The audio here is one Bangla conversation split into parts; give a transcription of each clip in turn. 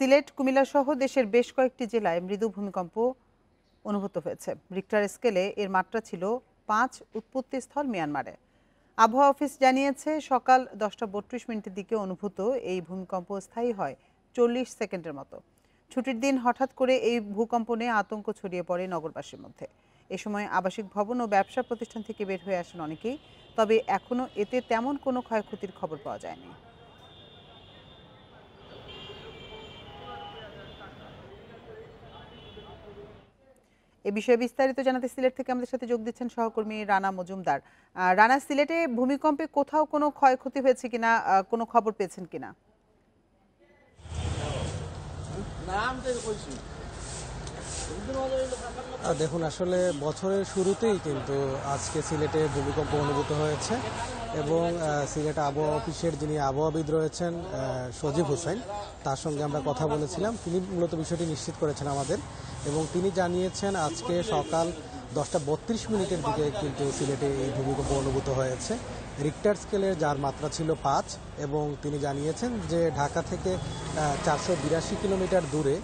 সিলেট, কুমিল্লা সহ দেশের বেশ কয়েকটি জেলায় মৃদু ভূমিকম্প অনুভূত হয়েছে। রিক্টার স্কেলে এর মাত্রা ছিল ৫। উৎপত্তিস্থল মিয়ানমারে। আবহাওয়া অফিস জানিয়েছে সকাল ১০টা ৩২ মিনিটের দিকে অনুভূত এই ভূমিকম্প স্থায়ী হয় ৪০ সেকেন্ডের মতো। ছুটির দিন হঠাৎ করে এই ভূকম্পনে আতঙ্ক ছড়িয়ে পড়ে নগরবাসীর মধ্যে। এ সময় আবাসিক ভবন ও ব্যবসা প্রতিষ্ঠান থেকে বের হয়ে আসেন অনেকেই, তবে এখনও এতে তেমন কোনো ক্ষয়ক্ষতির খবর পাওয়া যায়নি। এ বিষয়ে বিস্তারিত জানাতে সিলেট থেকে আমাদের সাথে যোগ দিচ্ছেন সহকর্মী রানা মজুমদার। রানা, সিলেটে ভূমিকম্পে কোথাও কোনো ক্ষয়ক্ষতি হয়েছে কিনা, কোনো খবর পেয়েছেন কিনা? দেখুন, আসলে বছরের শুরুতেই কিন্তু আজকে সিলেটে ভূমিকম্প অনুভূত হয়েছে এবং সিলেট আবহাওয়া অফিসের যিনি আবহাওয়াবিদ রয়েছেন সজীব হোসেন, তার সঙ্গে আমরা কথা বলেছিলাম। তিনি মূলত বিষয়টি নিশ্চিত করেছেন আমাদের, এবং তিনি জানিয়েছেন আজকে সকাল ১০টা ৩২ মিনিটের দিকে কিন্তু সিলেটে এই ভূমিকম্প অনুভূত হয়েছে। রিক্টার স্কেলের যার মাত্রা ছিল ৫, এবং তিনি জানিয়েছেন যে ঢাকা থেকে ৪৮২ কিলোমিটার দূরে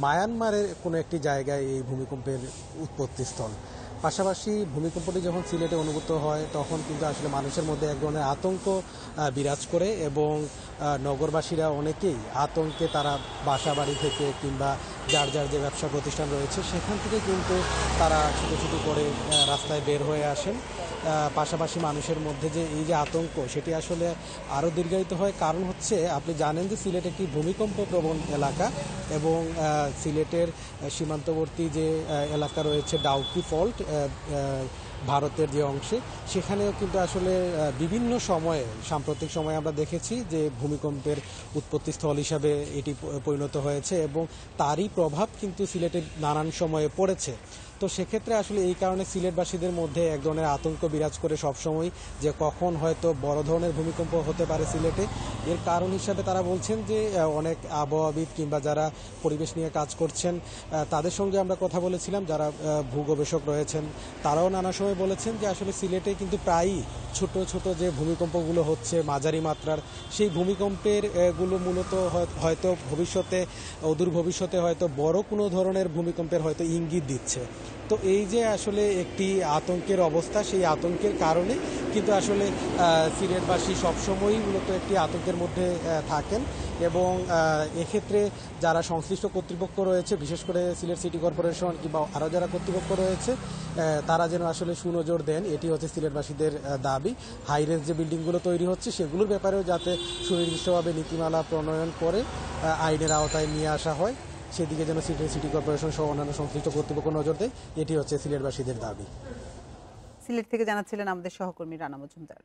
মায়ানমারের কোনো একটি জায়গায় এই ভূমিকম্পের উৎপত্তিস্থল। পাশাপাশি ভূমিকম্পটি যখন সিলেটে অনুভূত হয় তখন কিন্তু আসলে মানুষের মধ্যে এক ধরনের আতঙ্ক বিরাজ করে, এবং নগরবাসীরা অনেকেই আতঙ্কে তারা বাসা বাড়ি থেকে কিংবা যার যার যে ব্যবসা প্রতিষ্ঠান রয়েছে সেখান থেকে কিন্তু তারা ছুটোছুটি করে রাস্তায় বের হয়ে আসেন। পাশাপাশি মানুষের মধ্যে যে এই যে আতঙ্ক, সেটি আসলে আরও দীর্ঘায়িত হয়। কারণ হচ্ছে, আপনি জানেন যে সিলেট একটি ভূমিকম্প প্রবণ এলাকা, এবং সিলেটের সীমান্তবর্তী যে এলাকা রয়েছে ডাউকি ফল্ট ভারতের যে অংশে, সেখানেও কিন্তু আসলে বিভিন্ন সময়ে সাম্প্রতিক সময়ে আমরা দেখেছি যে ভূমিকম্পের উৎপত্তিস্থল হিসাবে এটি পরিণত হয়েছে, এবং তারই প্রভাব কিন্তু সিলেটের নানান সময়ে পড়েছে। তো সেক্ষেত্রে আসলে এই কারণে সিলেটবাসীদের মধ্যে এক ধরনের আতঙ্ক বিরাজ করে সবসময়, যে কখন হয়তো বড় ধরনের ভূমিকম্প হতে পারে সিলেটে। এর কারণ হিসাবে তারা বলছেন যে অনেক আবহাওয়াবিদ কিংবা যারা পরিবেশ নিয়ে কাজ করছেন তাদের সঙ্গে আমরা কথা বলেছিলাম, যারা ভূগবেষক রয়েছেন, তারাও নানা সময় বলেছেন যে আসলে সিলেটে কিন্তু প্রায়ই ছোট ছোট যে ভূমিকম্পগুলো হচ্ছে মাঝারি মাত্রার, সেই ভূমিকম্পের গুলো মূলত হয়তো ভবিষ্যতে, অদূর ভবিষ্যতে হয়তো বড় কোনো ধরনের ভূমিকম্পের হয়তো ইঙ্গিত দিচ্ছে। তো এই যে আসলে একটি আতঙ্কের অবস্থা, সেই আতঙ্কের কারণে কিন্তু আসলে সিলেটবাসী সবসময়ই মূলত একটি আতঙ্কের মধ্যে থাকেন, এবং এক্ষেত্রে যারা সংশ্লিষ্ট কর্তৃপক্ষ রয়েছে, বিশেষ করে সিলেট সিটি কর্পোরেশন কিংবা আরও যারা কর্তৃপক্ষ রয়েছে, তারা যেন আসলে সুনজর দেন, এটি হচ্ছে সিলেটবাসীদের দাবি। হাইরেঞ্জ যে বিল্ডিংগুলো তৈরি হচ্ছে সেগুলোর ব্যাপারেও যাতে সুনির্দিষ্টভাবে নীতিমালা প্রণয়ন করে আইনের আওতায় নিয়ে আসা হয়, সেদিকে যেন সিটি কর্পোরেশন সহ অন্যান্য সংশ্লিষ্ট কর্তৃপক্ষ নজর দেয়, এটি হচ্ছে সিলেটবাসীদের দাবি। সিলেট থেকে জানাচ্ছিলেন আমাদের সহকর্মী রানা মজুমদার।